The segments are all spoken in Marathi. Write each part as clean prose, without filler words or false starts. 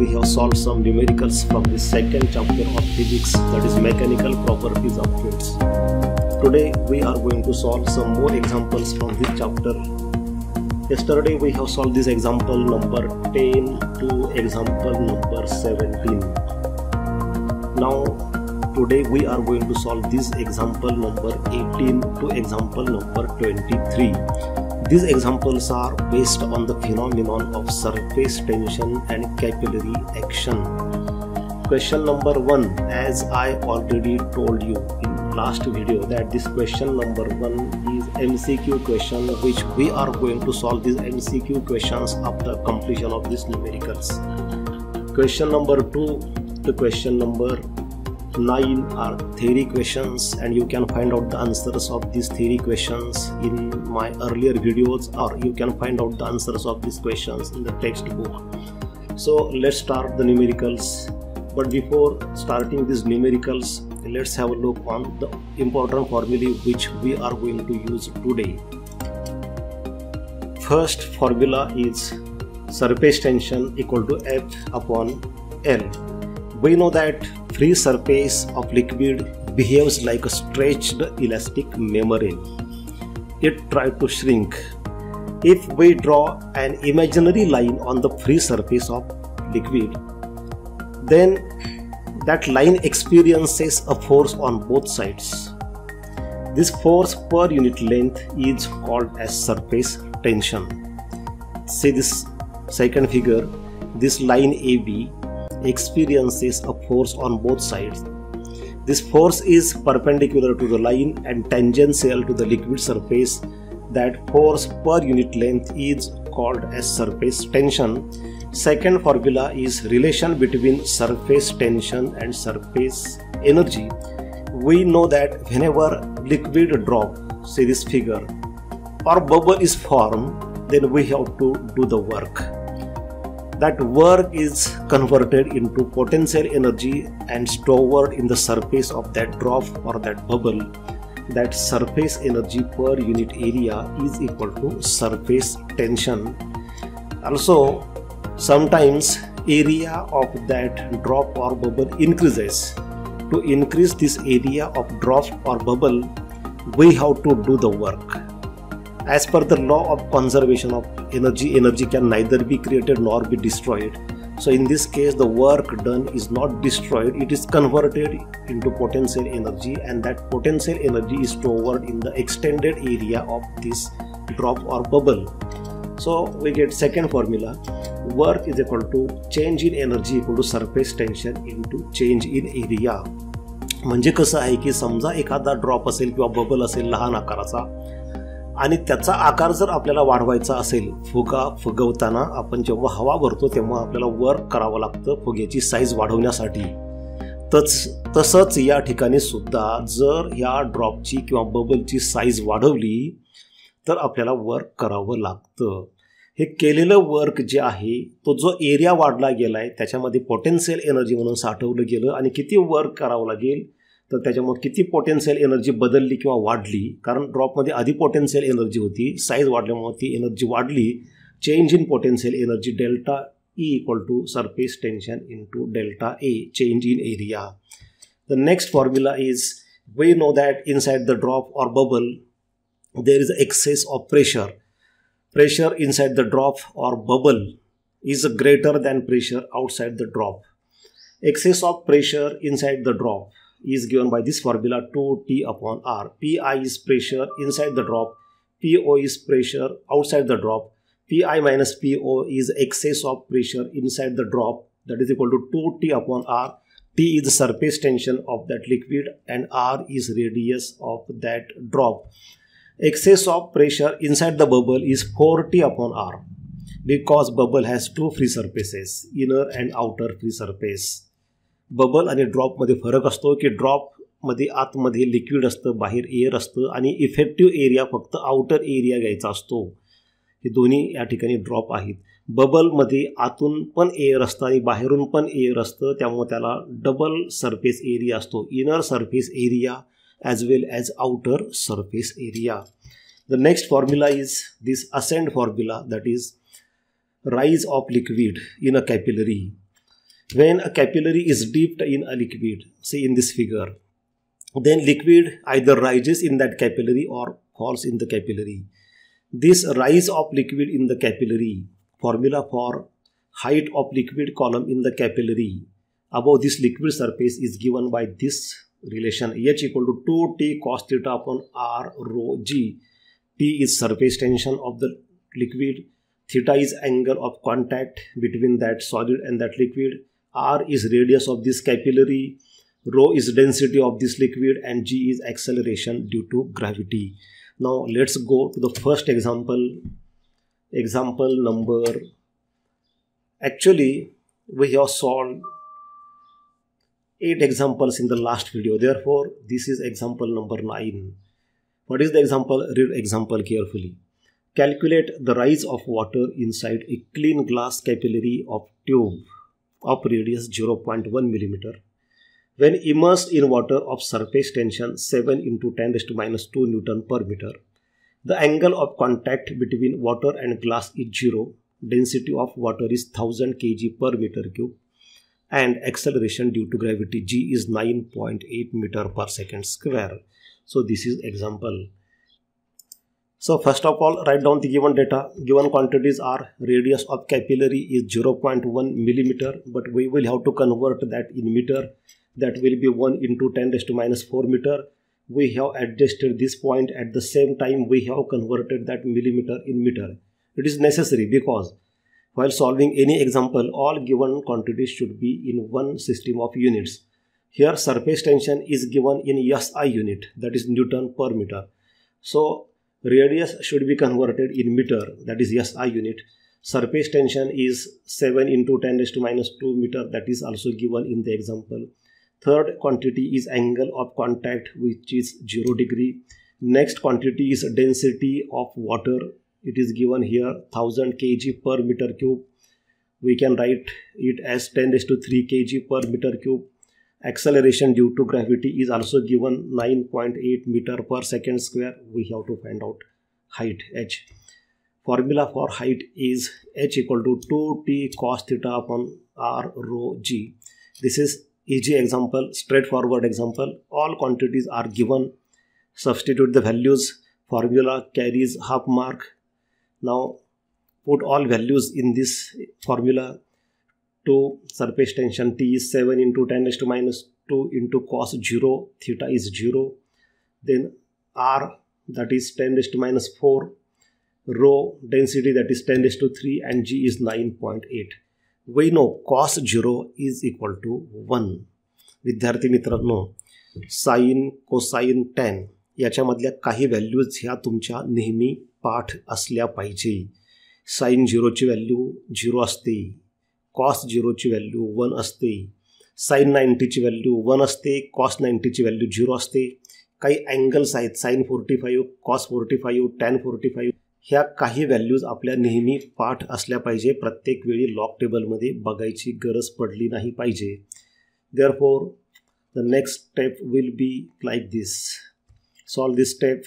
we have solved some numericals from the second chapter of physics, that is mechanical properties of fluids. Today we are going to solve some more examples from this chapter. Yesterday we have solved this example number 10 to example number 17. Now today we are going to solve this example number 18 to example number 23. These examples are based on the phenomenon of surface tension and capillary action. Question number 1, as I already told you in last video, that this question number 1 is MCQ question, which we are going to solve these MCQ questions after completion of these numericals. Question number 2 to question number 9 are theory questions, and you can find out the answers of these theory questions in my earlier videos, or you can find out the answers of these questions in the textbook. So let's start the numericals. But before starting these numericals, let's have a look on the important formulae which we are going to use today. First formula is surface tension equal to F upon L. We know that free surface of liquid behaves like a stretched elastic membrane. It tries to shrink. If we draw an imaginary line on the free surface of liquid, then that line experiences a force on both sides. This force per unit length is called as surface tension. See this second figure. This line AB experiences a force on both sides. This force is perpendicular to the line and tangential to the liquid surface. That force per unit length is called as surface tension. Second formula is relation between surface tension and surface energy. We know that whenever liquid drop, see this figure, or bubble is formed, then we have to do the work. That work is converted into potential energy and stored in the surface of that drop or that bubble. That surface energy per unit area is equal to surface tension. Also, sometimes area of that drop or bubble increases. To increase this area of drop or bubble, we have to do the work. As per the law of conservation of energy, energy can neither be created nor be destroyed. So in this case, the work done is not destroyed, it is converted into potential energy, and that potential energy is stored in the extended area of this drop or bubble. So we get second formula, work is equal to change in energy equal to surface tension into change in area. म्हणजे कसं आहे की समजा एखादा ड्रॉप असेल किंवा बबल असेल लहान आकाराचा, आणि त्याचा आकार जर आपल्याला वाढवायचा असेल, फुगा फुगवताना आपण जेव्हा हवा भरतो तेव्हा आपल्याला वर्क करावं लागतं फुग्याची साईज वाढवण्यासाठी. तसंच या ठिकाणी सुद्धा जर या ड्रॉपची किंवा बबलची साईज वाढवली तर आपल्याला वर्क करावं लागतं. हे केलेलं वर्क जे आहे तो जो एरिया वाढला गेलाय त्याच्यामध्ये पोटेन्शियल एनर्जी म्हणून साठवलं गेलं, आणि किती वर्क करावं लागेल तर त्याच्यामुळे किती पोटेन्शियल एनर्जी बदलली किंवा वाढली, कारण ड्रॉपमध्ये आधी पोटेन्शियल एनर्जी होती, साईज वाढल्यामुळे ती एनर्जी वाढली. Change in potential energy delta E equal to surface tension into delta A, change in area. The next formula is, we know that inside the drop or bubble there is excess of pressure. Pressure inside the drop or bubble is greater than pressure outside the drop. Excess of pressure inside the drop is given by this formula 2T upon R. Pi is pressure inside the drop, Po is pressure outside the drop. Pi minus Po is excess of pressure inside the drop, that is equal to 2T upon R. T is the surface tension of that liquid and R is radius of that drop. Excess of pressure inside the bubble is 4T upon R, because bubble has two free surfaces, inner and outer free surface. Bubble आणि ड्रॉप मध्ये फरक असतो की ड्रॉप मध्ये आतमध्ये लिक्विड असतं, बाहेर एअर असतं, आणि इफेक्टिव्ह एरिया फक्त आउटर एरिया घ्यायचा असतो. हे दोन्ही या ठिकाणी ड्रॉप आहेत. बबल मध्ये आतून पण एअर असतं आणि बाहेरून पण एअर असतं, त्यामुळे त्याला डबल सरफेस एरिया असतो, inner surface area as well as outer surface area. The next formula is this ascent formula, that is rise of liquid in a capillary. When a capillary is dipped in a liquid, see in this figure, then liquid either rises in that capillary or falls in the capillary. This rise of liquid in the capillary, formula for height of liquid column in the capillary above this liquid surface is given by this relation H equal to 2T cos theta upon R rho G. T is surface tension of the liquid, theta is angle of contact between that solid and that liquid, R is radius of this capillary, rho is density of this liquid, and G is acceleration due to gravity. Now let's go to the first example. Example number, actually we have solved 8 examples in the last video, therefore this is example number 9. What is the example? Read example carefully. Calculate the rise of water inside a clean glass capillary of tube of radius 0.1 mm. When immersed in water of surface tension 7 into 10 raised to minus 2 Newton per meter, the angle of contact between water and glass is 0, density of water is 1000 kg per meter cube, and acceleration due to gravity G is 9.8 meter per second square. So this is example. So first of all, write down the given data. Given quantities are radius of capillary is 0.1 millimeter, but we will have to convert that in meter. That will be 1 into 10 raised to minus 4 meter. We have adjusted this point at the same time we have converted that millimeter in meter. It is necessary because while solving any example, all given quantities should be in one system of units. Here surface tension is given in SI unit, that is Newton per meter. So radius should be converted in meter, that is SI unit. Surface tension is 7 into 10 raised to minus 2 meter, that is also given in the example. Third quantity is angle of contact, which is 0 degree. Next quantity is density of water. It is given here 1000 kg per meter cube. We can write it as 10 raised to 3 kg per meter cube. Acceleration due to gravity is also given 9.8 meter per second square. We have to find out height H. Formula for height is H equal to 2T cos theta upon R rho G. This is easy example, straightforward example. All quantities are given. Substitute the values. Formula carries half mark. Now put all values in this formula. To surface tension T is 7 into 10 raised to minus 2 into cos 0, theta is 0. Then R, that is 10 raised to minus 4. Rho density, that is 10 raised to 3, and G is 9.8. We know cos 0 is equal to 1. विद्यार्थी मित्रांनो, साइन कोसाइन टॅन याच्यामधल्या काही व्हॅल्यूज ह्या तुमच्या नेहमी पाठ असल्या पाहिजे. साइन 0ची व्हॅल्यू 0 असते, कॉस 0ची व्हॅल्यू 1 असते, साइन 90ची व्हॅल्यू 1 असते, कॉस 90ची व्हॅल्यू 0 असते. काही अँगल्स आहेत, साइन 45, कॉस 45, टॅन 45. ह्या काही व्हॅल्यूज आपल्या नेहमी पाठ असल्या पाहिजे. प्रत्येक वेळी लॉग टेबलमध्ये बघायची गरज पडली नाही पाहिजे. Therefore the next step will be like this. Solve this step.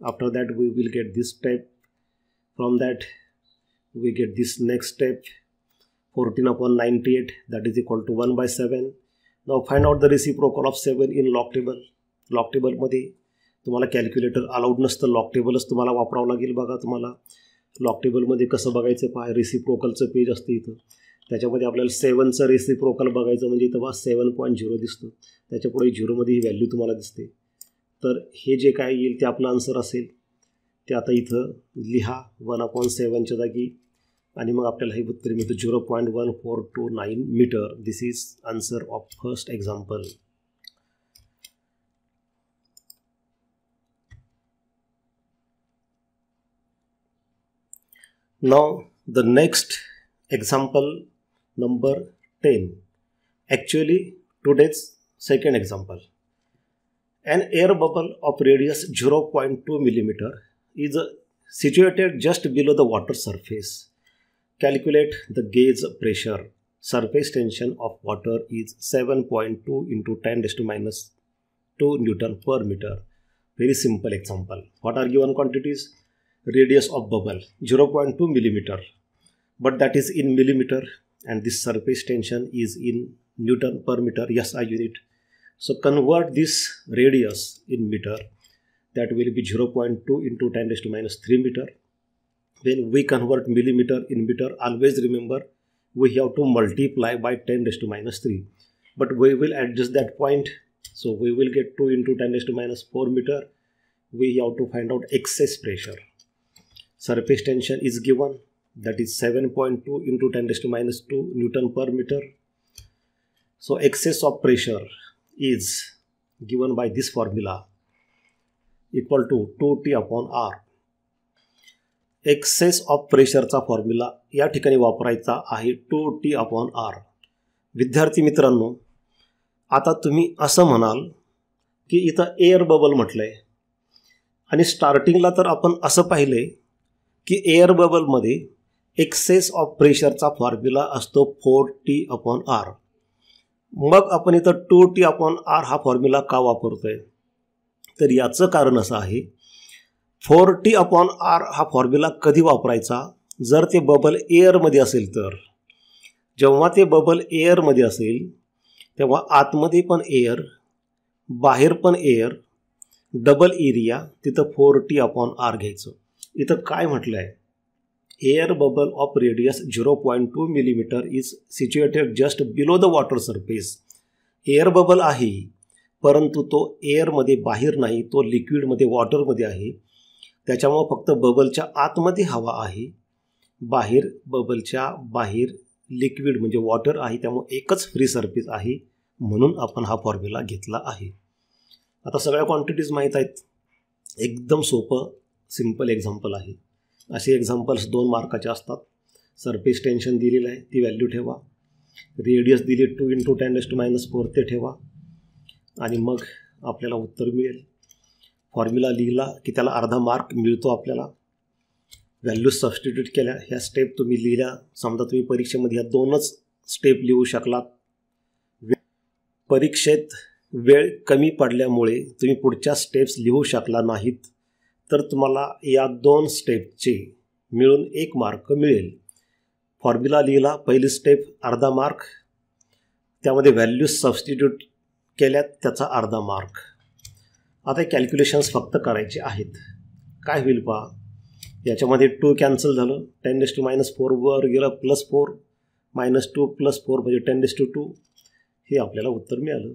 After that we will get this step. From that we get this next step, 14 upon 98, that is equal to 1 by 7. Now find out the reciprocal of 7 in log table. log table मध्ये तुम्हाला कॅल्क्युलेटर अलाउड नसतं, लॉग टेबलच तुम्हाला वापरावं लागेल. बघा तुम्हाला लॉग टेबलमध्ये कसं बघायचं पहा. रेसिप्रोकलचं पेज असतं इथं, त्याच्यामध्ये आपल्याला 7चं रेसिप्रोकल बघायचं म्हणजे तेव्हा 7.0 दिसतं. त्याच्यापुढे 0मध्ये ही व्हॅल्यू तुम्हाला दिसते. तर हे जे काय येईल ते आपलं आन्सर असेल. ते आता इथं लिहा 1/7च्या जागी, आणि मग आपल्याला हे उत्तर मिळतं 0.1429 metre. This is answer of first example. Now the next example number 10. Actually today's second example. An air bubble of radius 0.2 millimeter is situated just below the water surface. Calculate the gauge pressure. Surface tension of water is 7.2 into 10 raised to minus 2 Newton per meter. Very simple example. What are given quantities? Radius of bubble 0.2 millimeter, but that is in millimeter. and this surface tension is in Newton per meter, SI unit. So convert this radius in meter, that will be 0.2 into 10 raised to minus 3 meter. When we convert millimeter in meter, always remember we have to multiply by 10 raised to minus 3. But we will adjust that point. So we will get 2 into 10 raised to minus 4 meter. We have to find out excess pressure. Surface tension is given, that is 7.2 into 10 raised to minus 2 Newton per meter. So excess of pressure is given by this formula, equal to 2T upon R. Excess of प्रेशरचा फॉर्म्युला या ठिकाणी वापरायचा आहे 2T अपॉन R. विद्यार्थी मित्रांनो, आता तुम्ही असं म्हणाल की इथं एअर बबल म्हटलं आहे आणि स्टार्टिंगला तर आपण असं पाहिलं आहे की एअर बबलमध्ये एक्सेस ऑफ प्रेशरचा फॉर्म्युला असतो 4T अपॉन R. मग आपण इथं 2T अपॉन R हा फॉर्म्युला का वापरतो आहे? तर याचं कारण असं आहे, 4T अपॉन R हा फॉर्म्युला कधी वापरायचा? जर ते बबल एअरमध्ये असेल तर. जेव्हा ते बबल एअरमध्ये असेल तेव्हा आतमध्ये पण एअर, बाहेर पण एअर, डबल एरिया, तिथं 4T अपॉन R घ्यायचं. इथं काय म्हटलं आहे? Air bubble of radius 0.2 millimetre is situated just below the water surface. Air bubble आहे, परंतु तो एअरमध्ये बाहेर नाही, तो लिक्विडमध्ये वॉटरमध्ये आहे. त्याच्यामुळं फक्त बबलच्या आतमध्ये हवा आहे, बाहेर बबलच्या बाहेर लिक्विड म्हणजे वॉटर आहे. त्यामुळे एकच फ्री सरफेस आहे, म्हणून आपण हा फॉर्म्युला घेतला आहे. आता सगळ्या क्वांटिटीज माहीत आहेत. एकदम सोपं सिंपल एक्झाम्पल आहे. असे एक्झाम्पल्स 2 मार्काचे असतात. सरफेस टेन्शन दिलेलं आहे, ती व्हॅल्यू ठेवा. रेडियस दिली 2 into 10 raised to minus 4, ते ठेवा आणि मग आपल्याला उत्तर मिळेल. फॉर्म्युला लिहिला की त्याला अर्धा मार्क मिळतो आपल्याला. व्हॅल्यूज सबस्टिट्यूट केल्या, ह्या स्टेप तुम्ही लिहिल्या. समजा तुम्ही परीक्षेमध्ये ह्या 2च स्टेप लिहू शकलात. परीक्षेत वेळ कमी पडल्यामुळे तुम्ही पुढच्या स्टेप्स लिहू शकला नाहीत, तर तुम्हाला या 2 स्टेपचे मिळून 1 मार्क मिळेल. फॉर्म्युला लिहिला, पहिली स्टेप अर्धा मार्क, त्यामध्ये व्हॅल्यूज सबस्टिट्यूट केल्यात, त्याचा अर्धा मार्क. आता कॅल्क्युलेशन्स फक्त करायचे आहेत. काय होईल पहा, याच्यामध्ये 2 कॅन्सल झालं, 10 raised to minus 4 वर गेलं, +4 -2 +4 म्हणजे 10 raised to 2. हे आपल्याला उत्तर मिळालं.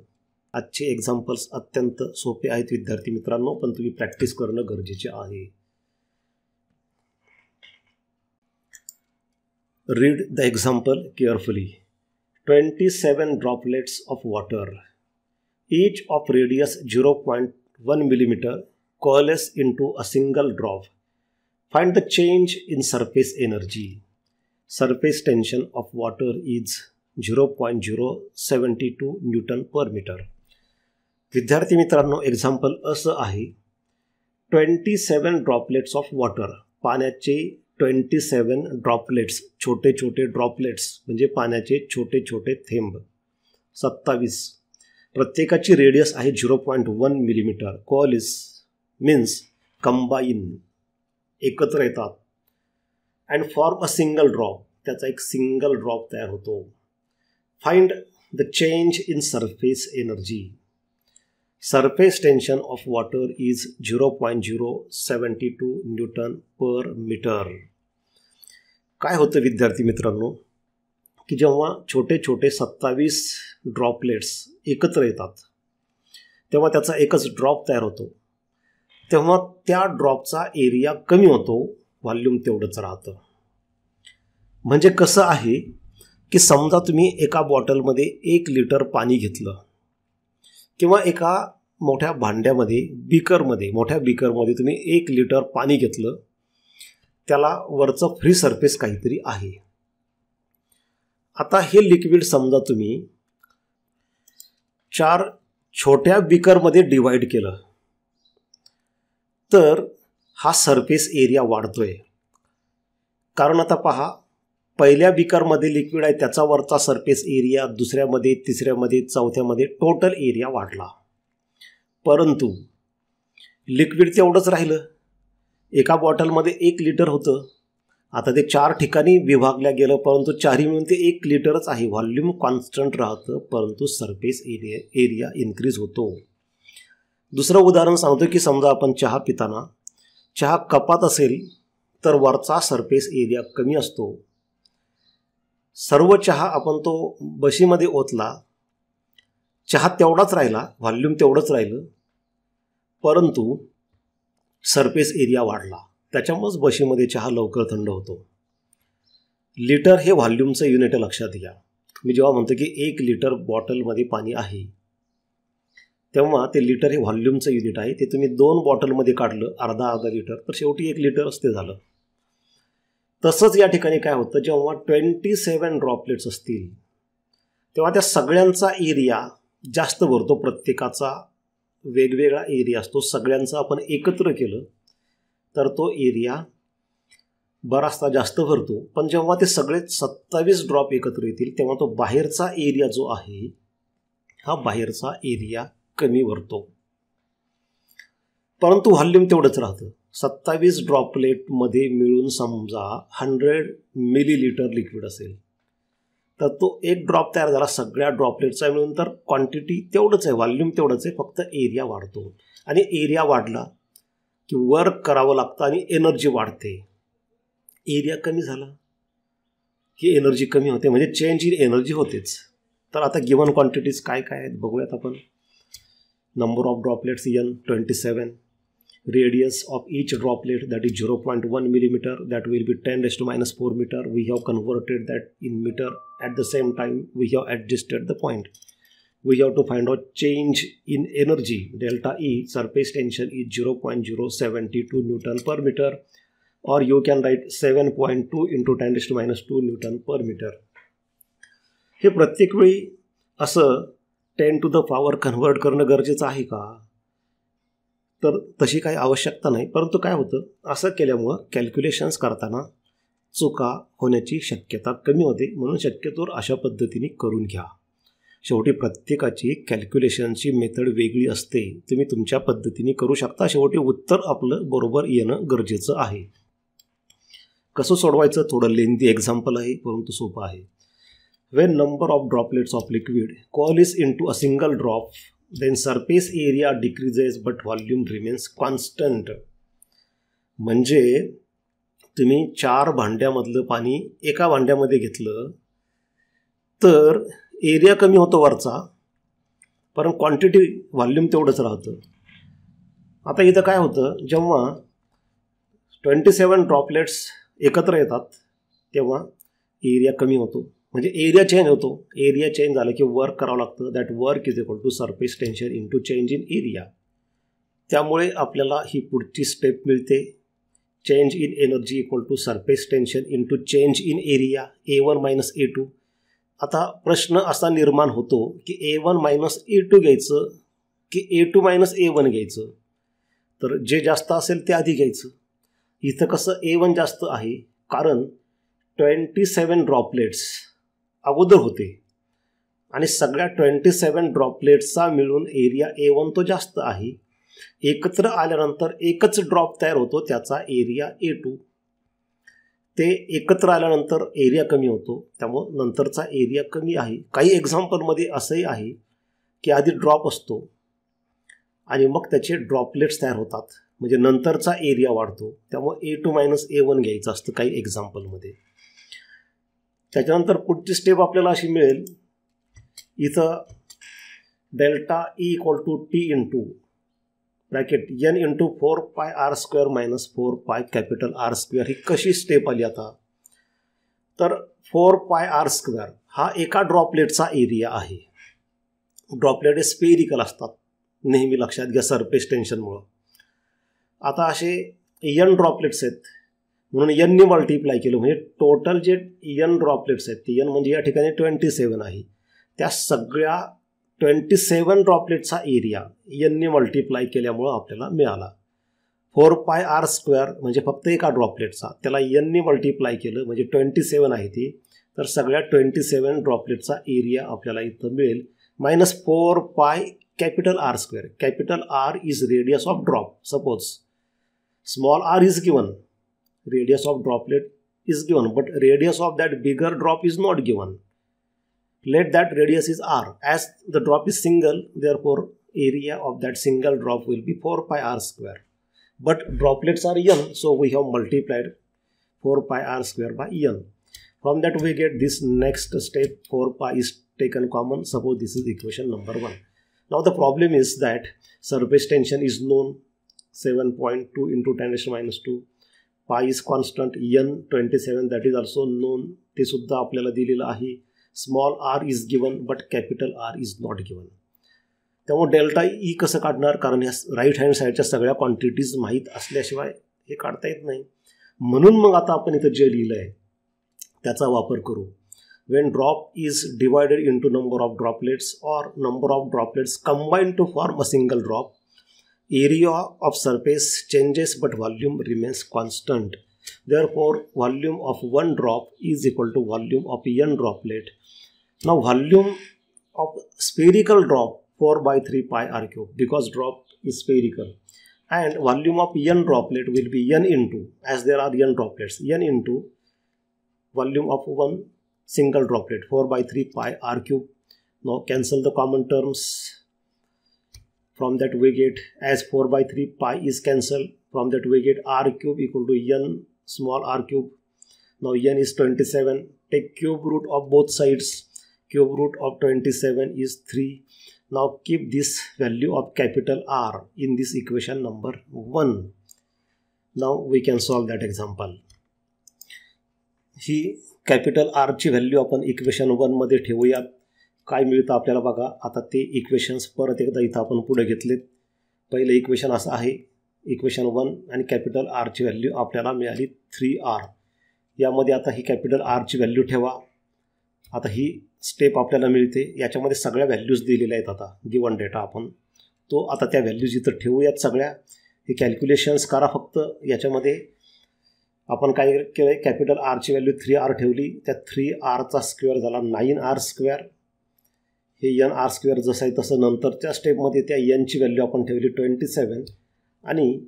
आजचे एक्झाम्पल्स अत्यंत सोपे आहेत विद्यार्थी मित्रांनो, पण तुम्ही प्रॅक्टिस करणं गरजेचे आहे. Read the example carefully. 27 droplets of water, each of radius 0.1 millimeter, coalesce into a single drop. Find the change in surface energy. Surface tension of water is 0.072 Newton per meter. विद्यार्थी मित्रांनो, एक्झाम्पल असं आहे, 27 ड्रॉपलेट्स ऑफ वॉटर, पाण्याचे 27 ड्रॉपलेट्स, छोटे छोटे ड्रॉपलेट्स म्हणजे पाण्याचे छोटे छोटे थेंब 27. प्रत्येकाची रेडियस आहे 0.1 मिलीमीटर. कोअलिस मीन्स कंबाईन, एकत्र येतात. And form a single drop, त्याचा एक सिंगल ड्रॉप तयार होतो. Find the change in surface energy. Surface tension of water is 0.072 newton per metre. काय होतं विद्यार्थी मित्रांनो, की जेव्हा छोटे छोटे 27 ड्रॉपलेट्स एकत्र येतात तेव्हा त्याचा एकच ड्रॉप तयार होतो. तेव्हा त्या ड्रॉपचा एरिया कमी होतो, व्हॉल्यूम तेवढंच राहतं. म्हणजे कसं आहे की समजा तुम्ही एका बॉटलमध्ये 1 लिटर पाणी घेतलं किंवा एका मोठ्या भांड्यामध्ये मोठ्या बिकरमध्ये तुम्ही 1 लिटर पाणी घेतलं, त्याला वरचं फ्री सरफेस काहीतरी आहे. आता हे लिक्विड समजा तुम्ही 4 छोट्या बिकरमध्ये डिवाइड केलं तर हा सरफेस एरिया वाढतोय. कारण आता पहा, पहिल्या बिकरमध्ये लिक्विड आहे, त्याचा वरचा सरफेस एरिया, दुसऱ्यामध्ये, तिसऱ्यामध्ये, चौथ्यामध्ये टोटल एरिया वाढला. परंतु लिक्विड तेवढंच राहिलं. एका बॉटलमध्ये 1 लिटर होतं, आता ते 4 ठिकाणी विभागल्या गेलं, परंतु चारही मिळून ते 1 लिटरच आहे. व्हॉल्यूम कॉन्स्टंट राहतं, परंतु सरफेस एरिया इन्क्रीज होतो. दुसरं उदाहरण सांगतो की समजा आपण चहा पिताना चहा कपात असेल तर वरचा सरफेस एरिया कमी असतो. सर्व चहा आपण तो बशीमध्ये ओतला, चहा तेवढाच राहिला, व्हॉल्यूम तेवढंच राहिलं, परंतु सरफेस एरिया वाढला. त्याच्यामुळेच बशीमध्ये चहा लवकर थंड होतो. लिटर हे व्हॉल्यूमचं युनिट लक्षात घ्या. मी जेव्हा म्हणतो की 1 लिटर बॉटलमध्ये पाणी आहे, तेव्हा ते लिटर हे व्हॉल्यूमचं युनिट आहे. ते तुम्ही 2 बॉटलमध्ये काढलं अर्धा लिटर तर शेवटी 1 लिटरच ते झालं. तसंच या ठिकाणी काय होतं, जेव्हा 27 ड्रॉपलेट्स असतील तेव्हा त्या सगळ्यांचा एरिया जास्त भरतो. प्रत्येकाचा वेगवेगळा एरिया असतो. सगळ्यांचा आपण एकत्र केलं तर तो एरिया बराचसा जास्त भरतो. पण जेव्हा ते सगळे 27 ड्रॉप एकत्र येतील तेव्हा तो बाहेरचा एरिया जो आहे, हा बाहेरचा एरिया कमी भरतो, परंतु व्हॉल्यूम तेवढंच राहतं. 27 ड्रॉपलेटमध्ये मिळून समजा 100 मिलीलिटर लिक्विड असेल तर तो 1 ड्रॉप तयार झाला सगळ्या ड्रॉपलेटचा मिळून, तर क्वांटिटी तेवढंच आहे, व्हॉल्यूम तेवढंच आहे, फक्त एरिया वाढतो. आणि एरिया वाढला की वर्क करावं लागतं आणि एनर्जी वाढते. एरिया कमी झाला की एनर्जी कमी होते, म्हणजे चेंज इन एनर्जी होतेच. तर आता गिवन क्वांटिटीज काय काय आहेत बघूयात आपण. Number of droplets N 27, radius of each droplet that is 0.1 millimeter, that will be 10⁻⁴ meter. We have converted that in meter. At the same time we have adjusted the point. We have to find out change in energy. Delta E, surface tension, is 0.072 Newton per meter, or you can write 7.2 into 10⁻² Newton per meter. हे प्रत्येक वेळी असं 10 to the power कन्वर्ट करणं गरजेचं आहे का? तर तशी काही आवश्यकता नाही. परंतु काय होतं, असं केल्यामुळं कॅल्क्युलेशन्स करताना चुका होण्याची शक्यता कमी होते. म्हणून शक्यतोवर अशा पद्धतीने करून घ्या. शेवटी प्रत्येकाची कॅल्क्युलेशनची मेथड वेगळी असते. तुम्ही तुमच्या पद्धतीने करू शकता. शेवटी उत्तर आपलं बरोबर येणं गरजेचं आहे. कसं सोडवायचं, थोडं लेंथी एक्झाम्पल आहे परंतु सोपं आहे. When number of droplets of liquid coalesce into a single drop, then surface area decreases but volume remains constant. म्हणजे तुम्ही 4 भांड्यामधलं पाणी एका भांड्यामध्ये घेतलं तर एरिया कमी होतो वरचा, पण क्वांटिटी व्हॉल्यूम तेवढंच राहतं. आता इथं काय होतं, जेव्हा 27 ड्रॉपलेट्स एकत्र येतात तेव्हा एरिया कमी होतो, म्हणजे एरिया चेंज होतो. एरिया चेंज झालं की वर्क करावं लागतं. That work is equal to surface tension into change in area. त्यामुळे आपल्याला ही पुढची स्टेप मिळते. Change in energy equal to surface tension into change in area, A1 minus A2. आता प्रश्न असा निर्माण होतो की A1 मायनस A2 घ्यायचं की A2 मायनस A1 घ्यायचं. तर जे जास्त असेल ते आधी घ्यायचं. इथं कसं A1 जास्त आहे, कारण 27 ड्रॉपलेट्स अगोदर होते आणि सगळ्या 27 ड्रॉपलेट्सचा मिळून एरिया A1 तो जास्त आहे. एकत्र आल्यानंतर एकच ड्रॉप तयार होतो, त्याचा एरिया A2. ते एकत्र आल्यानंतर एरिया कमी होतो, त्यामुळं नंतरचा एरिया कमी आहे. काही एक्झाम्पलमध्ये असंही आहे की आधी ड्रॉप असतो आणि मग त्याचे ड्रॉपलेट्स तयार होतात, म्हणजे नंतरचा एरिया वाढतो. त्यामुळे A2 मायनस A1 घ्यायचं असतं काही एक्झाम्पलमध्ये. त्याच्यानंतर पुढची स्टेप आपल्याला अशी मिळेल, इथं delta E equal to T into bracket N into 4πr² minus 4π R². ही कशी स्टेप आली आता, तर 4πr² हा एका ड्रॉपलेटचा एरिया आहे. ड्रॉपलेट स्पेरिकल असतात, नेहमी लक्षात घ्या सरफेस टेन्शनमुळं. आता असे N ड्रॉपलेट्स आहेत म्हणून N ने मल्टिप्लाय केलं, म्हणजे टोटल जे N ड्रॉपलेट्स आहेत, N म्हणजे या ठिकाणी 27 आहे, त्या सगळ्या 27 ड्रॉपलेटचा एरिया N ने मल्टिप्लाय केल्यामुळं आपल्याला मिळाला. 4πr² म्हणजे फक्त एका ड्रॉपलेटचा, त्याला N ने मल्टिप्लाय केलं म्हणजे 27 आहे ती, तर सगळ्या 27 ड्रॉपलेटचा एरिया आपल्याला इथं मिळेल minus 4πR². Capital R is radius of drop. Suppose small r is given, radius of droplet is given, but radius of that bigger drop is not given. Let that radius is r. As the drop is single, therefore area of that single drop will be 4 pi r square. But droplets are n, so we have multiplied 4 pi r square by n. From that we get this next step, 4 pi is taken common. Suppose this is equation number 1. Now the problem is that surface tension is known, 7.2 into 10 raised to minus 2. Pi is constant, n 27, that is also known. ते सुद्धा आपल्याला दिलेलं आहे. Small r is given but capital R is not given. त्यामुळे डेल्टा ई कसं काढणार, कारण ह्या राईट हँड साईडच्या सगळ्या क्वांटिटीज माहीत असल्याशिवाय हे काढता येत नाही. म्हणून मग आता आपण इथं जे लिहिलं आहे त्याचा वापर करू. When drop is divided into number of droplets or number of droplets combined to form a single drop, area of surface changes but volume remains constant. Therefore, volume of one drop is equal to volume of n droplet. Now, volume of spherical drop 4 by 3 pi r cube, because drop is spherical, and volume of n droplet will be n into, as there are n droplets, n into volume of one single droplet 4 by 3 pi r cube. Now cancel the common terms. From that we get, as 4 by 3 pi is cancelled, from that we get r cube equal to n small r cube. Now n is 27. Take cube root of both sides. Cube root of 27 is 3. Now keep this value of capital R in this equation number 1. Now we can solve that example. ही कॅपिटल आर ची व्हॅल्यू आपण इक्वेशन 1 मध्ये ठेवूयात. काय मिळतं आपल्याला बघा. आता ते इक्वेशन्स परत एकदा इथं आपण पुढे घेतलेत. पहिलं इक्वेशन असं आहे, इक्वेशन 1, आणि कॅपिटल आर ची व्हॅल्यू आपल्याला मिळाली 3r. यामध्ये आता ही कॅपिटल आर ची व्हॅल्यू ठेवा. आता ही स्टेप आपल्याला मिळते. याच्यामध्ये सगळ्या व्हॅल्यूज दिलेल्या आहेत. आता गिवन डेटा आपण तो आता त्या व्हॅल्यूज इथं ठेवूयात सगळ्या. हे कॅल्क्युलेशन्स करा फक्त. याच्यामध्ये आपण काय केलं, कॅपिटल आर ची व्हॅल्यू 3r ठेवली. त्या 3rचा स्क्वेअर झाला 9r स्क्वेअर. हे n r स्क्वेअर जसं आहे तसं नंतरच्या स्टेपमध्ये त्या n ची व्हॅल्यू आपण ठेवली 27, आणि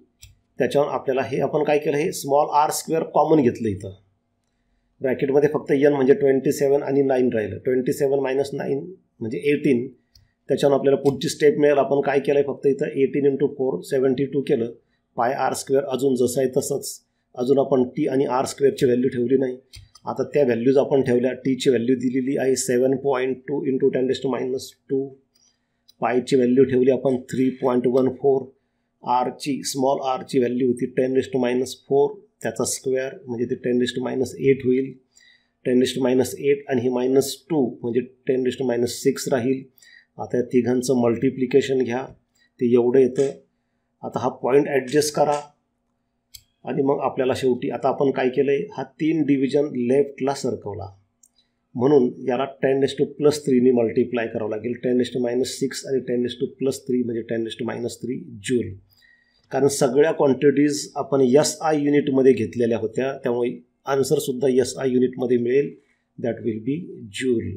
त्याच्यावर आपल्याला हे आपण काय केलं, हे स्मॉल r स्क्वेअर कॉमन घेतलं इथं. ब्रॅकेटमध्ये फक्त n म्हणजे 27 आणि 9 राहिलं. 27 मायनस 9 म्हणजे 18. त्याच्यावर आपल्याला पुढची स्टेप मिळेल. आपण काय केलं आहे, फक्त इथं 18 into 4 72 केलं. पाय r स्क्वेअर अजून जसं आहे तसंच. अजून आपण टी आणि आर स्क्वेअरची व्हॅल्यू ठेवली नाही. आता त्या व्हॅल्यूज आपण ठेवल्या. टीची व्हॅल्यू दिलेली आहे 7.2 into 10 raised to minus 2. पायची value ठेवली आपण 3.14. आरची स्मॉल आरची व्हॅल्यू होती 10 raised to minus 4. त्याचा स्क्वेअर म्हणजे ते 10 raised to minus 8 होईल. 10 raised to minus 8 आणि हे -2 म्हणजे 10 raised to minus 6 राहील. आता या तिघांचं मल्टिप्लिकेशन घ्या, ते एवढं येतं. आता हा पॉईंट ॲडजस्ट करा, आणि मग आपल्याला शेवटी आता आपण काय केलं आहे, हा 3 डिव्हिजन लेफ्टला सरकवला. म्हणून याला 10 raised to plus 3 ने मल्टिप्लाय करावं लागेल. 10 raised to minus 6 आणि 10 raised to plus 3 म्हणजे 10 raised to minus 3 जूल. कारण सगळ्या क्वांटिटीज आपण SI युनिटमध्ये घेतलेल्या होत्या, त्यामुळे आन्सरसुद्धा SI युनिटमध्ये मिळेल. That will B joule.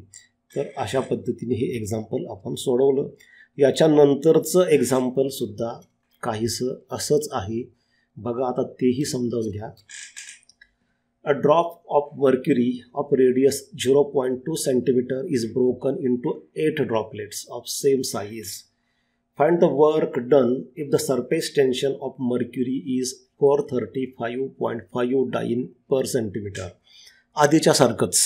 तर अशा पद्धतीने हे एक्झाम्पल आपण सोडवलं. याच्यानंतरचं एक्झाम्पलसुद्धा काहीसं असंच आहे. बघा आता तेही समजावून घ्या. अ drop of mercury of radius 0.2 centimeter is broken into 8 droplets of same size. Find the work done if the surface tension of mercury is 435.5 dyne per centimeter. आधीच्या सारखंच,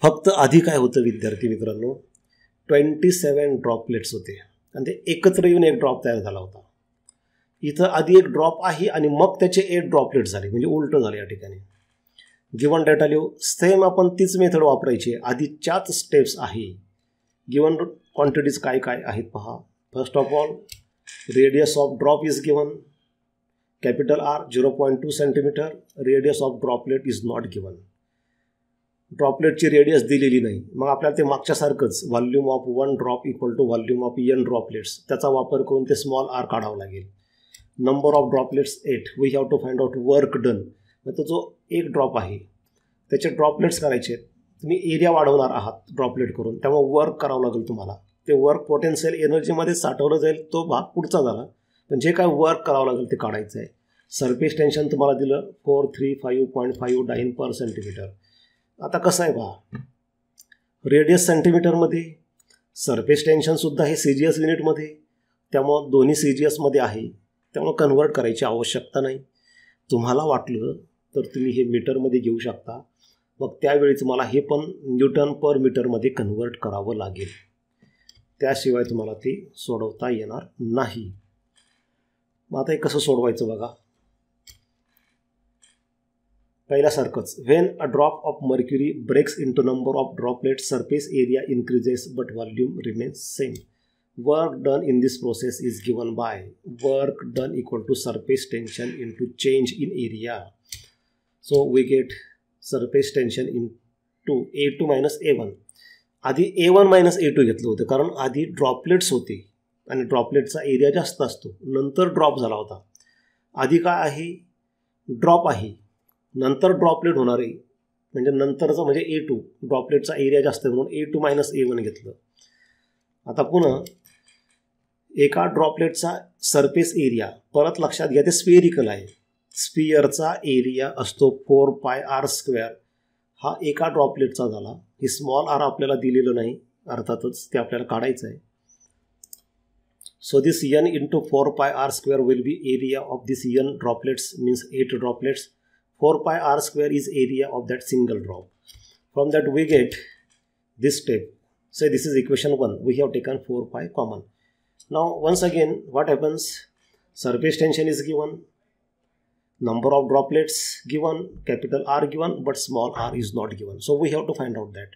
फक्त आधी काय होतं विद्यार्थी मित्रांनो, 27 ड्रॉपलेट्स होते आणि ते एकत्र येऊन एक ड्रॉप तयार झाला होता. इथं आधी एक ड्रॉप आहे आणि मग त्याचे 8 ड्रॉपलेट झाले, म्हणजे उलटं झालं. या ठिकाणी गिवन डेटा लिहू. सेम आपण तीच मेथड वापरायची आहे. आधीच्याच स्टेप्स आहे. गिवन क्वांटिटीज काय काय आहेत पहा. First of all, radius of drop is given, capital R 0.2 centimeter. Radius of droplet is not given. ड्रॉपलेटची रेडियस दिलेली नाही. मग आपल्याला ते मागच्यासारखंच volume of one drop equal to volume of n droplets, त्याचा वापर करून ते स्मॉल r काढावं लागेल. Number of droplets 8. We have to find out work done. तो जो एक ड्रॉप आहे त्याचे ड्रॉपलेट्स करायचे आहेत. तुम्ही एरिया वाढवणार आहात ड्रॉपलेट करून, त्यामुळे वर्क करावं लागेल तुम्हाला. ते वर्क पोटेन्शियल एनर्जीमध्ये साठवलं जाईल, तो भाग पुढचा झाला. पण जे काय वर्क करावं लागेल ते काढायचं आहे. सरफेस टेन्शन तुम्हाला दिलं 435.59 पर सेंटीमीटर. आता कसं आहे पहा, रेडियस सेंटीमीटरमध्ये, सरफेस टेन्शनसुद्धा हे CGS युनिटमध्ये, त्यामुळं दोन्ही CGSमध्ये आहे, त्यामुळं कन्वर्ट करायची आवश्यकता नाही. तुम्हाला वाटलं तर तुम्ही हे मीटरमध्ये घेऊ शकता, मग त्यावेळी तुम्हाला हे पण न्यूटन पर मीटरमध्ये कन्वर्ट करावं लागेल, त्याशिवाय तुम्हाला ते सोडवता येणार नाही. मग आता हे कसं सोडवायचं बघा. पहिल्यासारखंच, when a drop of mercury breaks into number of droplets surface area increases but volume remains same. Work done in this process is given by work done equal to surface tension into change in area. So we get surface tension into A2 minus A1. आधी A1 minus A2 घेतलं होतं, कारण आधी ड्रॉपलेट्स होते आणि ड्रॉपलेटचा एरिया जास्त असतो, नंतर ड्रॉप झाला होता. आधी काय आहे, ड्रॉप आहे, नंतर ड्रॉपलेट होणार आहे, म्हणजे नंतरचं म्हणजे A2, ड्रॉपलेटचा एरिया जास्त आहे म्हणून A2 minus A1 घेतलं. आता पुन्हा एका ड्रॉपलेटचा सरफेस एरिया, परत लक्षात घ्या ते स्फेरिकल आहे, स्फिअरचा एरिया असतो 4πr². हा एका ड्रॉपलेटचा झाला. हे स्मॉल आर आपल्याला दिलेलं नाही, अर्थातच ते आपल्याला काढायचं आहे. So this n into 4πr² will be area of this n droplets, means 8 droplets. 4πr² is area of that single drop. From that we get this step. Say this is equation 1. We have taken 4π common. Now once again what happens, surface tension is given, number of droplets given, capital R given, but small r is not given. So we have to find out that.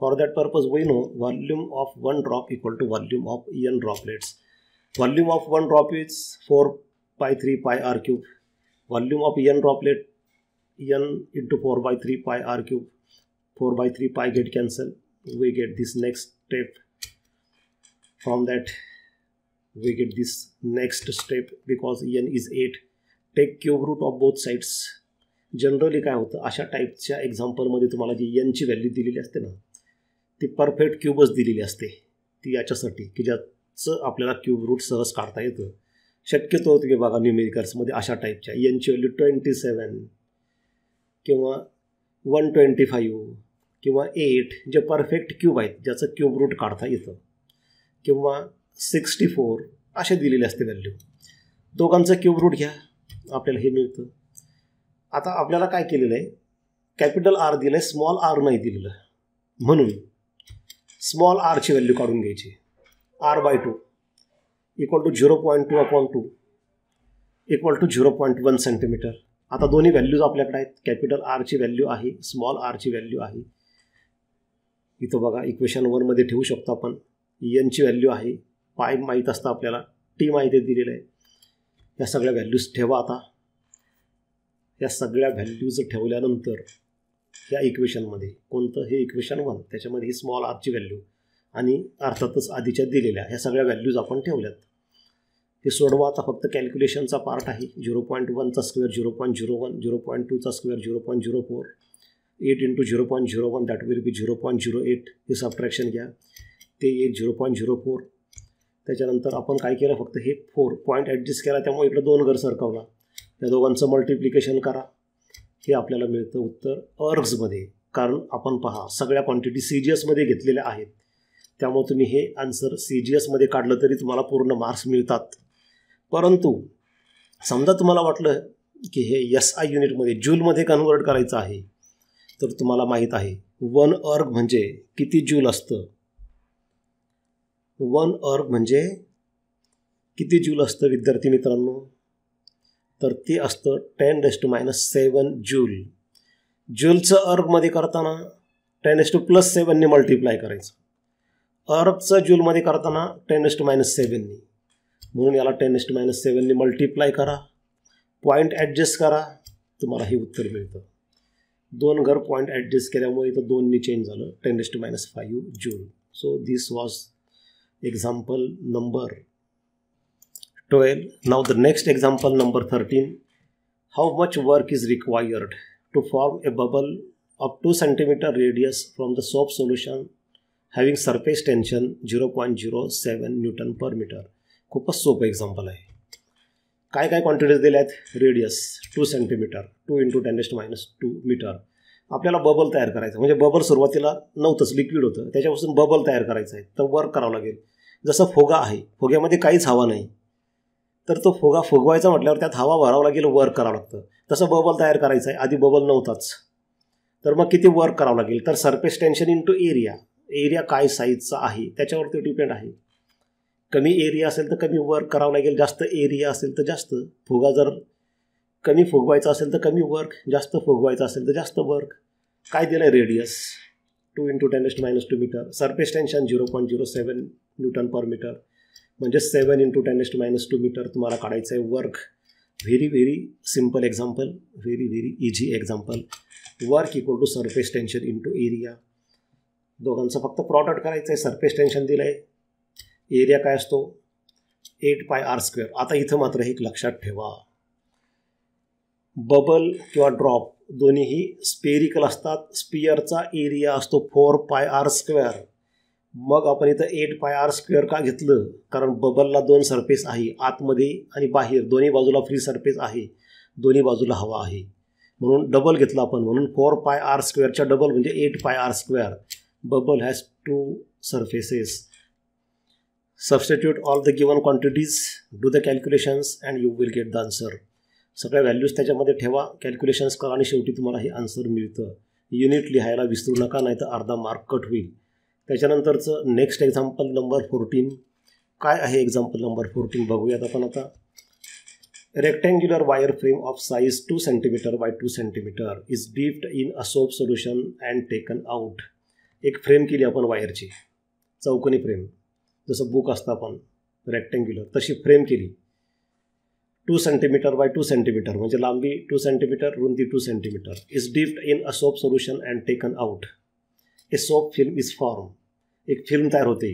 For that purpose we know volume of one drop equal to volume of n droplets. Volume of one drop is 4/3πr³. Volume of n droplet, n into 4/3πr³. 4/3π get cancelled. We get this next step. From that we get this next step, because n is 8. Take cube root of both sides. Generally काय होतं, अशा टाईपच्या एक्झाम्पलमध्ये तुम्हाला जी n ची व्हॅल्यू दिलेली असते ना, ती परफेक्ट क्यूबच दिलेली असते. ती याच्यासाठी की ज्याचं आपल्याला क्यूब रूट सहज काढता येतं. शक्यतो तुम्ही बघा न्यूमेरिकल्समध्ये अशा टाईपच्या n ची व्हॅल्यू 27 किंवा 125 किंवा 8 जे परफेक्ट क्यूब आहेत, ज्याचं क्यूब रूट काढता येतं, किंवा 64 असे दिलेले असते व्हॅल्यू. दोघांचं क्यूब रूट घ्या, आपल्याला हे मिळतं. आता आपल्याला काय केलेलं आहे, कॅपिटल आर दिलं आहे, स्मॉल आर नाही दिलेलं, म्हणून स्मॉल आरची व्हॅल्यू काढून घ्यायची. r/2 equal to 0.2/2 equal to 0.1 centimetre. आता दोन्ही व्हॅल्यूज आपल्याकडे आहेत, कॅपिटल आरची व्हॅल्यू आहे, स्मॉल आरची व्हॅल्यू आहे. इथं बघा इक्वेशन 1मध्ये ठेवू शकतो आपण. n ची व्हॅल्यू आहे, पाय माहीत असतं आपल्याला, टी माहिती दिलेलं आहे. या सगळ्या व्हॅल्यूज ठेवा. आता या सगळ्या व्हॅल्यूज ठेवल्यानंतर या इक्वेशनमध्ये, कोणतं हे इक्वेशन 1, त्याच्यामध्ये ही स्मॉल आरची व्हॅल्यू आणि अर्थातच आधीच्या दिलेल्या ह्या सगळ्या व्हॅल्यूज आपण ठेवल्यात. हे सोडवा. आता फक्त कॅल्क्युलेशनचा पार्ट आहे. 0.1चा स्क्वेअर 0.01, 0.2चा square 0.04, 8 into 0.01 that will be 0.08. हे सबट्रॅक्शन घ्या, ते एक 0.04. त्याच्यानंतर आपण काय केलं, फक्त हे 4 पॉईंट ॲडजस्ट केला, त्यामुळे इकडं 2 घर सरकवला. त्या दोघांचं मल्टिप्लिकेशन करा, हे आपल्याला मिळतं उत्तर अर्ग्समध्ये. कारण आपण पहा सगळ्या क्वांटिटी CGSमध्ये घेतलेल्या आहेत, त्यामुळे तुम्ही हे आन्सर CGSमध्ये काढलं तरी तुम्हाला पूर्ण मार्क्स मिळतात. परंतु समजा तुम्हाला वाटलं की हे SI युनिटमध्ये जूलमध्ये कन्वर्ट करायचं आहे, तर तुम्हाला माहीत आहे 1 अर्ग म्हणजे किती जूल असतं. 1 अर्ग म्हणजे किती जूल असतं विद्यार्थी मित्रांनो, तर ते असतं 10⁻⁷ जूल. जूलचं अर्गमध्ये करताना 10⁻+7 ने मल्टिप्लाय करायचं, अर्गचं जूलमध्ये करताना 10⁻⁷ ने, म्हणून याला 10⁻⁷ ने मल्टिप्लाय करा, पॉईंट ॲडजस्ट करा, तुम्हाला हे उत्तर मिळतं. 2 घर पॉईंट ॲडजस्ट केल्यामुळे इथं 2 ने चेंज झालं, 10⁻⁵ joule. So this was example number 12. Now the next example number 13. How much work is required to form a bubble of 2 cm radius from the soap solution having surface tension 0.07 Newton per meter? खूपच सोपं एक्झाम्पल आहे. काय काय क्वांटिटीज दिल्या आहेत. Radius 2 centimetre, 2 × 10⁻²मीटर. आपल्याला बबल तयार करायचं, म्हणजे बबल सुरुवातीला नव्हतंच, लिक्विड होतं, त्याच्यापासून बबल तयार करायचं आहे, तर वर्क करावं लागेल. जसं फोगा आहे, फोग्यामध्ये काहीच हवा नाही, तर तो फोगा फुगवायचा म्हटल्यावर त्यात हवा भरावं लागेल, वर्क करावं लागतं. तसं बबल तयार करायचं आहे, आधी बबल नव्हताच, तर मग किती वर्क करावं लागेल. तर surface tension into area, area काय साईजचा आहे त्याच्यावरती डिपेंड आहे. कमी एरिया असेल तर कमी वर्क करावं लागेल, जास्त एरिया असेल तर जास्त. फुगा जर कमी फुगवायचा असेल तर कमी वर्क, जास्त फुगवायचा असेल तर जास्त वर्क. काय दिलं आहे. Radius 2 × 10⁻² metre. Surface tension 0.07 N/m, म्हणजे 7 × 10⁻² मीटर तुम्हाला काढायचं आहे work. Very simple example, very easy example. Work equal to surface tension into area. दोघांचं फक्त प्रॉडक्ट करायचं आहे. सरफेस टेन्शन दिलं आहे, एरिया काय असतो 8πr². आता इथं मात्र एक लक्षात ठेवा, बबल किंवा ड्रॉप दोन्हीही स्पेरिकल असतात. स्पियरचा एरिया असतो 4πr². मग आपण इथं 8πr² का घेतलं, कारण बबलला 2 सरफेस आहे, आतमध्ये आणि बाहेर दोन्ही बाजूला फ्री सरफेस आहे, दोन्ही बाजूला हवा आहे, म्हणून डबल घेतलं आपण. म्हणून 4πr²च्या डबल म्हणजे 8πr². Bubble has 2 surfaces. Substitute all the given quantities, do the calculations and you will get the answer. सगळ्या व्हॅल्यूज त्याच्यामध्ये ठेवा, कॅल्क्युलेशन्स करा आणि शेवटी तुम्हाला हे आन्सर मिळतं. युनिट लिहायला विसरू नका, नाही तर अर्धा मार्क कट होईल. त्याच्यानंतरचं नेक्स्ट एक्झाम्पल नंबर 14. काय आहे एक्झाम्पल नंबर 14 बघूयात आपण आता. Rectangular wire frame of size 2 cm by 2 cm is dipped in a soap solution and taken out. एक फ्रेम केली आपण वायरची, चौकोनी फ्रेम, जसं बुक असतं आपण रेक्टँग्युलर, तशी फ्रेम केली. 2 cm by 2 cm म्हणजे लांबी 2 cm, रुंदी 2 cm. Is dipped in a soap solution and taken out. A soap film is form. एक फिल्म तयार होते.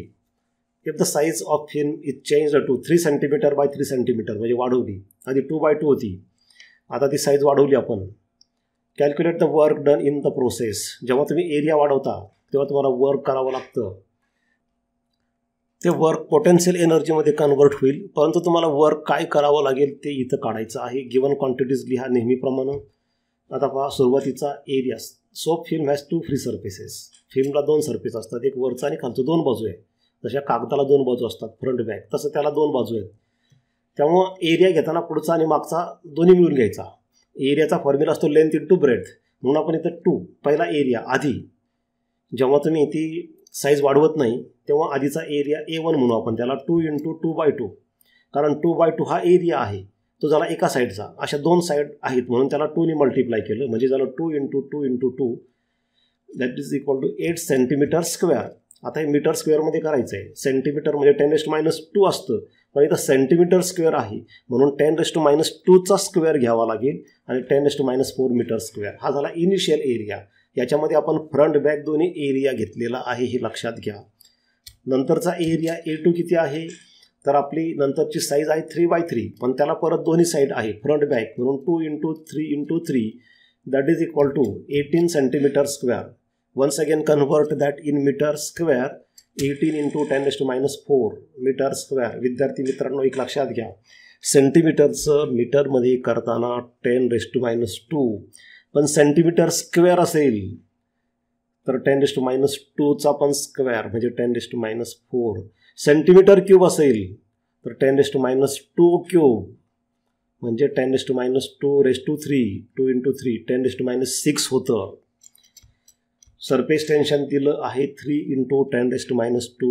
If the size of film is change to 3 cm by 3 cm म्हणजे वाढवली. आधी 2x2 होती, आता ती साईज वाढवली आपण. Calculate the work done in the process. जेव्हा तुम्ही एरिया वाढवता तेव्हा तुम्हाला वर्क करावं लागतं. ते वर्क पोटेन्शियल एनर्जीमध्ये कन्वर्ट होईल, परंतु तुम्हाला वर्क काय करावं लागेल ते इथं काढायचं आहे. गिवन क्वांटिटीज लिहा नेहमीप्रमाणे. आता पहा सुरुवातीचा area. Soap film has 2 free surfaces. फिल्मला 2 सरफेस असतात, एक वरचा आणि खालचं, 2 बाजू आहे. जशा कागदाला 2 बाजू असतात, फ्रंट बॅक, तसं त्याला 2 बाजू आहेत. त्यामुळं एरिया घेताना पुढचा आणि मागचा दोन्ही मिळून घ्यायचा. एरियाचा फॉर्म्युला असतो लेंथ इंटू ब्रेथ, म्हणून आपण इथं 2 पहिला एरिया. आधी जेव्हा तुम्ही ती साईज वाढवत नाही तेव्हा आधीचा एरिया A1 म्हणू आपण त्याला, 2 × 2/2, कारण 2/2 हा एरिया आहे, तो झाला एका साईडचा. अशा 2 साईड आहेत म्हणून त्याला 2ने मल्टिप्लाय केलं, म्हणजे झालं 2 × 2 × 2 that is equal to 8 cm². आता हे मीटर स्क्वेअरमध्ये करायचं आहे. सेंटीमीटर म्हणजे 10⁻² असतं, पण इथं सेंटीमीटर² आहे, म्हणून 10⁻²चा स्क्वेअर घ्यावा लागेल आणि 10⁻4 मीटर². हा झाला इनिशियल एरिया. याच्यामध्ये आपण फ्रंट बॅक दोन्ही एरिया घेतलेला आहे, हे लक्षात घ्या. नंतरचा एरिया A2 किती आहे, तर आपली नंतरची साईज आहे 3x3, पण त्याला परत दोन्ही साईड आहे फ्रंट बॅक, म्हणून 2 × 3 × 3 that is equal to 18 cm². Once again convert that in metre. 18 × 10⁻4 metre. विद्यार्थी मित्रांनो एक लक्षात घ्या, सेंटीमीटरचं मीटरमध्ये करताना 10⁻², पण सेंटीमीटर² असेल तर 10⁻²चा पण स्क्वेअर म्हणजे 10⁻4. सेंटीमीटर³ असेल तर 10⁻²³ म्हणजे 10⁻2�3. 2 × 3 10⁻6 होतं. सरफेस टेन्शन दिलं आहे 3 × 10⁻²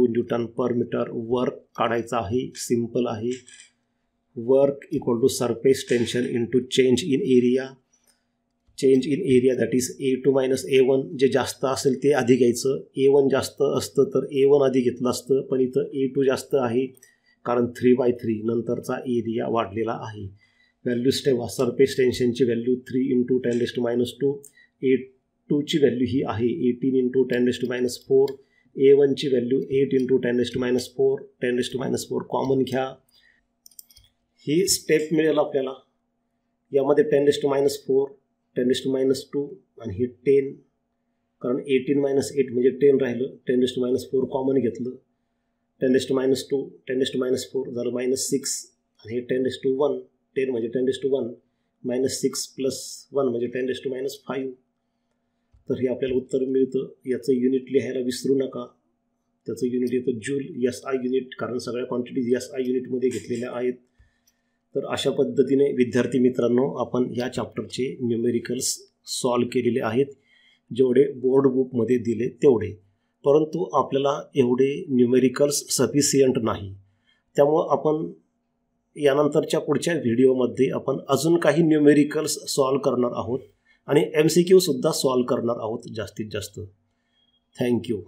Nm/m. वर्क काढायचं आहे, सिम्पल आहे. Work equal to surface tension into change in area. Change in area that is A2 - A1. जे जास्त असेल ते आधी घ्यायचं. A1 जास्त असतं तर A1 आधी घेतलं असतं, पण इथं A2 जास्त आहे कारण 3/3 नंतरचा एरिया वाढलेला आहे. व्हॅल्यूज ठेवा. सरफेस टेन्शनची व्हॅल्यू 3 × 10⁻². A2ची व्हॅल्यू ही आहे 18 × 10⁻4. A1ची व्हॅल्यू 8 × 10⁻4. 10⁻4 कॉमन घ्या. ही स्टेप मिळेल आपल्याला. यामध्ये 10⁻4, 10⁻2 आणि हे 10, कारण 18 - 8 म्हणजे 10 राहिलं. 10⁻4 कॉमन घेतलं. 10⁻2, 10⁻4 झालं -6 आणि हे 10⁻1. 10 म्हणजे 10⁻1 -6 + 1 म्हणजे 10⁻⁵. तर हे आपल्याला उत्तर मिळतं. याचं युनिट लिहायला विसरू नका. त्याचं युनिट येतं जूल, SI युनिट, कारण सगळ्या क्वांटिटीज SI युनिटमध्ये घेतलेल्या आहेत. तर अशा पद्धतीने विद्यार्थी मित्रांनो आपण या चॅप्टरचे न्यूमेरिकल्स सॉल्व केलेले आहेत, जेवढे बोर्ड बुकमध्ये दिले तेवढे. परंतु आपल्याला एवढे न्यूमेरिकल्स सफिशियंट नाही. त्यामुळं आपण यानंतरच्या पुढच्या व्हिडिओमध्ये आपण अजून काही न्यूमेरिकल्स सॉल्व करणार आहोत आणि MCQ सुद्धा सॉल्व करणार आहोत जास्तीत जास्त. थँक्यू.